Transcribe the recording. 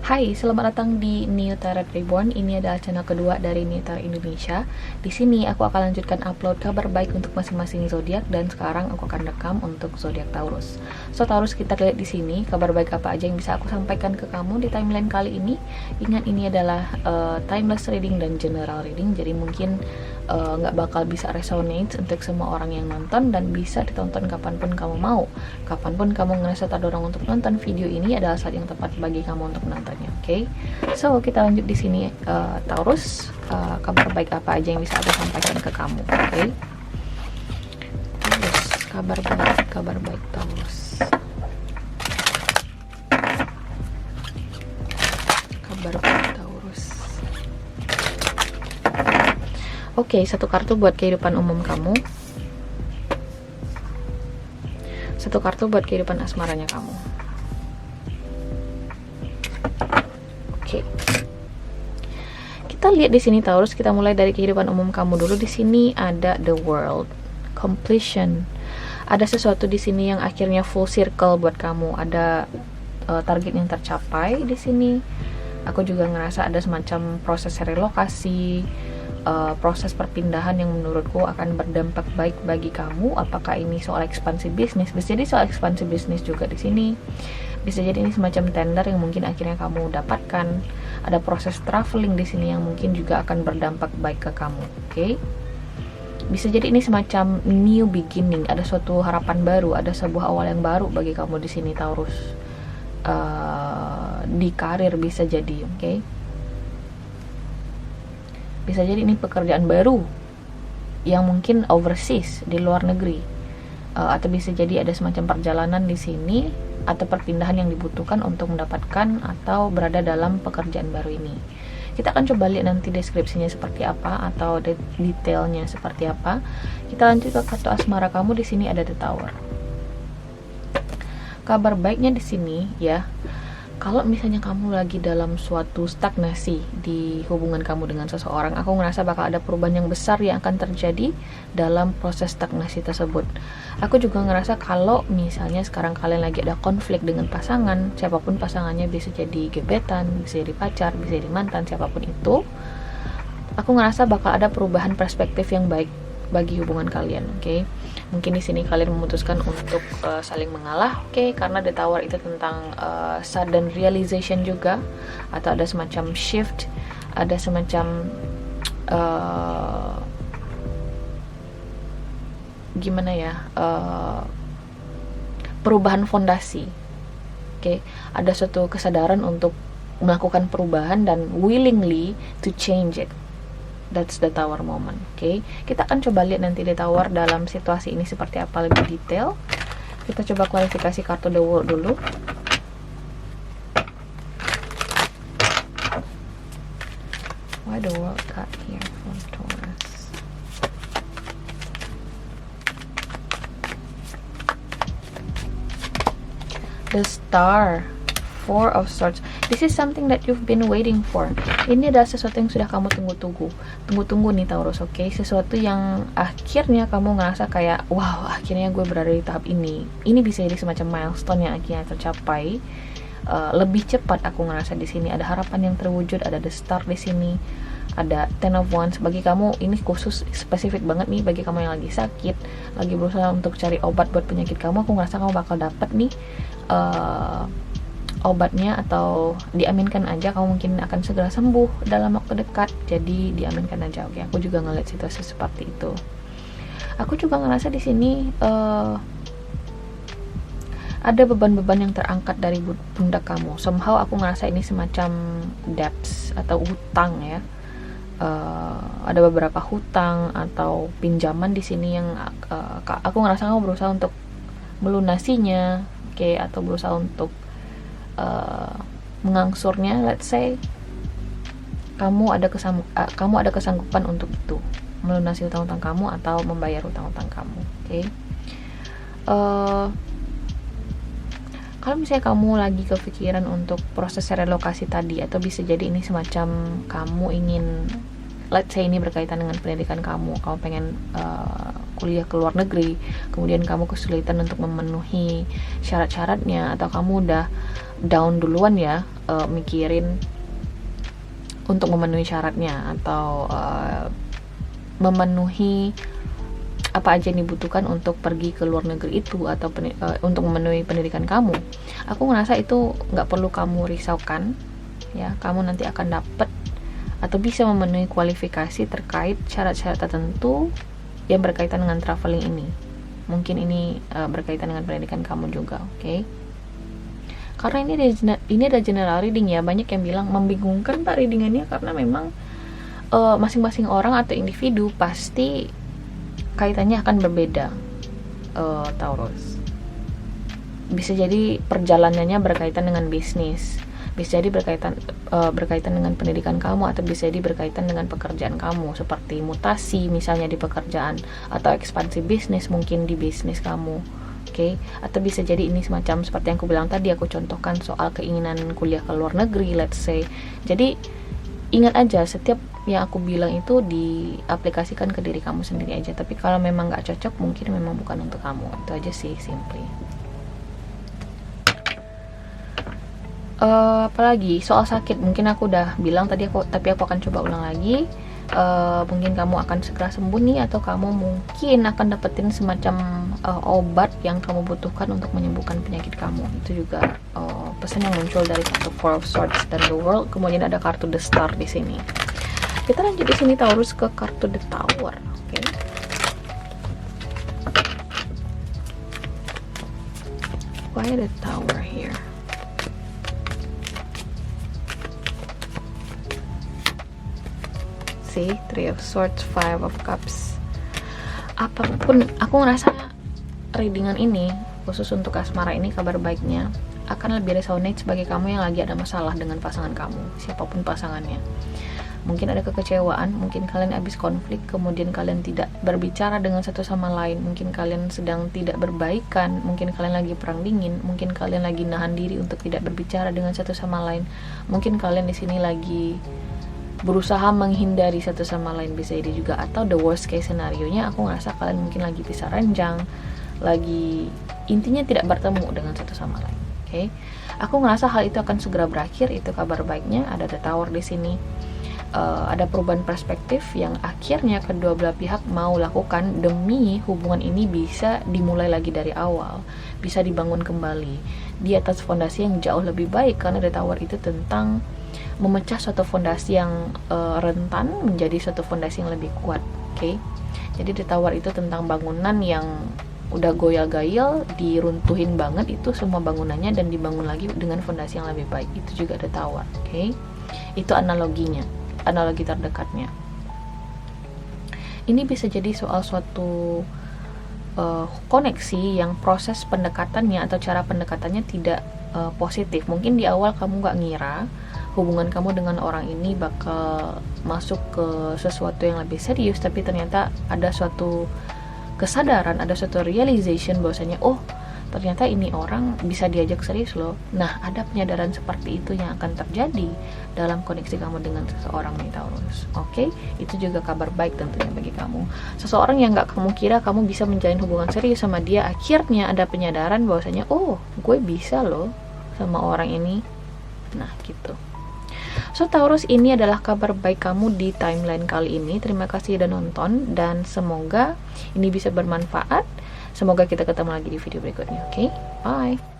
Hai, selamat datang di New Tarot Reborn. Ini adalah channel kedua dari New Tarot Indonesia. Di sini aku akan lanjutkan upload kabar baik untuk masing-masing zodiak dan sekarang aku akan rekam untuk zodiak Taurus. So Taurus, kita lihat di sini kabar baik apa aja yang bisa aku sampaikan ke kamu di timeline kali ini. Ingat, ini adalah timeless reading dan general reading, jadi mungkin nggak bakal bisa resonate untuk semua orang yang nonton dan bisa ditonton kapanpun kamu mau. Kapanpun kamu ngerasa terdorong untuk nonton video ini adalah saat yang tepat bagi kamu untuk nontonnya. Oke, so kita lanjut di sini. Taurus, kabar baik apa aja yang bisa aku sampaikan ke kamu? Oke, Taurus, kabar baik Taurus. Kabar baik Taurus. Oke, satu kartu buat kehidupan umum kamu. Satu kartu buat kehidupan asmaranya kamu. Oke. Kita lihat di sini Taurus, kita mulai dari kehidupan umum kamu dulu. Di sini ada the world, completion. Ada sesuatu di sini yang akhirnya full circle buat kamu. Ada target yang tercapai di sini. Aku juga ngerasa ada semacam proses relokasi, proses perpindahan yang menurutku akan berdampak baik bagi kamu. Apakah ini soal ekspansi bisnis? Bisa jadi soal ekspansi bisnis juga di sini. Bisa jadi ini semacam tender yang mungkin akhirnya kamu dapatkan. Ada proses traveling di sini yang mungkin juga akan berdampak baik ke kamu. Oke? Bisa jadi ini semacam new beginning. Ada suatu harapan baru, ada sebuah awal yang baru bagi kamu di sini Taurus. Di karir bisa jadi, oke? Bisa jadi ini pekerjaan baru yang mungkin overseas, di luar negeri, atau bisa jadi ada semacam perjalanan di sini atau perpindahan yang dibutuhkan untuk mendapatkan atau berada dalam pekerjaan baru ini. Kita akan coba lihat nanti deskripsinya seperti apa atau detailnya seperti apa. Kita lanjut ke kartu asmara kamu. Di sini ada the Tower. Kabar baiknya di sini ya, kalau misalnya kamu lagi dalam suatu stagnasi di hubungan kamu dengan seseorang, aku ngerasa bakal ada perubahan yang besar yang akan terjadi dalam proses stagnasi tersebut. Aku juga ngerasa kalau misalnya sekarang kalian lagi ada konflik dengan pasangan, siapapun pasangannya, bisa jadi gebetan, bisa jadi pacar, bisa jadi mantan, siapapun itu, aku ngerasa bakal ada perubahan perspektif yang baik bagi hubungan kalian. Oke? Mungkin di sini kalian memutuskan untuk saling mengalah, oke? Karena the Tower itu tentang sudden realization juga, atau ada semacam shift, ada semacam gimana ya, perubahan fondasi. Oke? Ada suatu kesadaran untuk melakukan perubahan dan willingly to change it. That's the Tower moment. Oke, kita akan coba lihat nanti the Tower dalam situasi ini seperti apa lebih detail. Kita coba klarifikasi kartu the World dulu. Why the World card here for Taurus? The Star, Four of Swords. This is something that you've been waiting for. Ini adalah sesuatu yang sudah kamu tunggu-tunggu nih Taurus, oke? Sesuatu yang akhirnya kamu ngerasa kayak, wow, akhirnya gue berada di tahap ini. Ini bisa jadi semacam milestone yang akhirnya tercapai lebih cepat. Aku ngerasa di sini ada harapan yang terwujud, ada the star di sini, ada Ten of Wands. Bagi kamu ini khusus spesifik banget nih, bagi kamu yang lagi sakit, lagi berusaha untuk cari obat buat penyakit kamu. Aku ngerasa kamu bakal dapet nih obatnya, atau diaminkan aja kamu mungkin akan segera sembuh dalam waktu dekat. Jadi diaminkan aja, oke? Aku juga ngeliat situasi seperti itu. Aku juga ngerasa di sini ada beban-beban yang terangkat dari pundak kamu. Somehow aku ngerasa ini semacam debts atau hutang ya. Ada beberapa hutang atau pinjaman di sini yang aku ngerasa kamu berusaha untuk melunasinya, oke? Atau berusaha untuk mengangsurnya. Let's say kamu ada kesanggupan untuk itu, melunasi hutang-hutang kamu atau membayar hutang-hutang kamu, oke? Kalau misalnya kamu lagi kepikiran untuk proses relokasi tadi, atau bisa jadi ini semacam kamu ingin, let's say ini berkaitan dengan pendidikan kamu pengen kuliah ke luar negeri, kemudian kamu kesulitan untuk memenuhi syarat-syaratnya, atau kamu udah down duluan ya, mikirin untuk memenuhi syaratnya atau memenuhi apa aja yang dibutuhkan untuk pergi ke luar negeri itu atau untuk memenuhi pendidikan kamu. Aku ngerasa itu nggak perlu kamu risaukan ya, kamu nanti akan dapat atau bisa memenuhi kualifikasi terkait syarat-syarat tertentu yang berkaitan dengan traveling ini. Mungkin ini berkaitan dengan pendidikan kamu juga, oke? Karena ini ada general reading ya, banyak yang bilang membingungkan Pak readingannya karena memang masing-masing orang atau individu pasti kaitannya akan berbeda. Taurus bisa jadi perjalanannya berkaitan dengan bisnis, bisa jadi berkaitan dengan pendidikan kamu, atau bisa jadi berkaitan dengan pekerjaan kamu seperti mutasi misalnya di pekerjaan atau ekspansi bisnis mungkin di bisnis kamu, oke? Atau bisa jadi ini semacam seperti yang aku bilang tadi, aku contohkan soal keinginan kuliah ke luar negeri, let's say. Jadi ingat aja, setiap yang aku bilang itu diaplikasikan ke diri kamu sendiri aja. Tapi kalau memang nggak cocok, mungkin memang bukan untuk kamu. Itu aja sih, simply. Apalagi soal sakit, mungkin aku udah bilang tadi, tapi aku akan coba ulang lagi. Mungkin kamu akan segera sembuh nih, atau kamu mungkin akan dapetin semacam obat yang kamu butuhkan untuk menyembuhkan penyakit kamu. Itu juga pesan yang muncul dari kartu Four of Swords dan The World. Kemudian ada kartu The Star di sini. Kita lanjut di sini Taurus ke kartu The Tower, oke? Why the Tower here? See, Three of Swords, Five of Cups. Apapun, aku ngerasa readingan ini khusus untuk asmara ini, kabar baiknya akan lebih resonate sebagai kamu yang lagi ada masalah dengan pasangan kamu, siapapun pasangannya. Mungkin ada kekecewaan, mungkin kalian habis konflik, kemudian kalian tidak berbicara dengan satu sama lain, mungkin kalian sedang tidak berbaikan, mungkin kalian lagi perang dingin, mungkin kalian lagi nahan diri untuk tidak berbicara dengan satu sama lain, mungkin kalian di sini lagi berusaha menghindari satu sama lain, bisa jadi juga. Atau the worst case scenario nya, aku ngerasa kalian mungkin lagi pisah ranjang, lagi intinya tidak bertemu dengan satu sama lain, oke? Aku ngerasa hal itu akan segera berakhir, itu kabar baiknya. Ada The Tower di sini. Ada perubahan perspektif yang akhirnya kedua belah pihak mau lakukan demi hubungan ini bisa dimulai lagi dari awal, bisa dibangun kembali di atas fondasi yang jauh lebih baik, karena The Tower itu tentang memecah suatu fondasi yang rentan menjadi suatu fondasi yang lebih kuat, oke? Jadi The Tower itu tentang bangunan yang udah goyal-gayal, diruntuhin banget itu semua bangunannya dan dibangun lagi dengan fondasi yang lebih baik. Itu juga The Tower, oke? Itu analoginya, analogi terdekatnya. Ini bisa jadi soal suatu koneksi yang proses pendekatannya atau cara pendekatannya tidak positif. Mungkin di awal kamu gak ngira hubungan kamu dengan orang ini bakal masuk ke sesuatu yang lebih serius, tapi ternyata ada suatu kesadaran, ada suatu realization bahwasanya oh ternyata ini orang bisa diajak serius loh. Nah, ada penyadaran seperti itu yang akan terjadi dalam koneksi kamu dengan seseorang nih Taurus, oke? Itu juga kabar baik tentunya bagi kamu. Seseorang yang gak kamu kira kamu bisa menjalin hubungan serius sama dia, akhirnya ada penyadaran bahwasanya oh gue bisa loh sama orang ini. Nah gitu. So Taurus, ini adalah kabar baik kamu di timeline kali ini. Terima kasih udah nonton dan semoga ini bisa bermanfaat. Semoga kita ketemu lagi di video berikutnya, oke? Bye.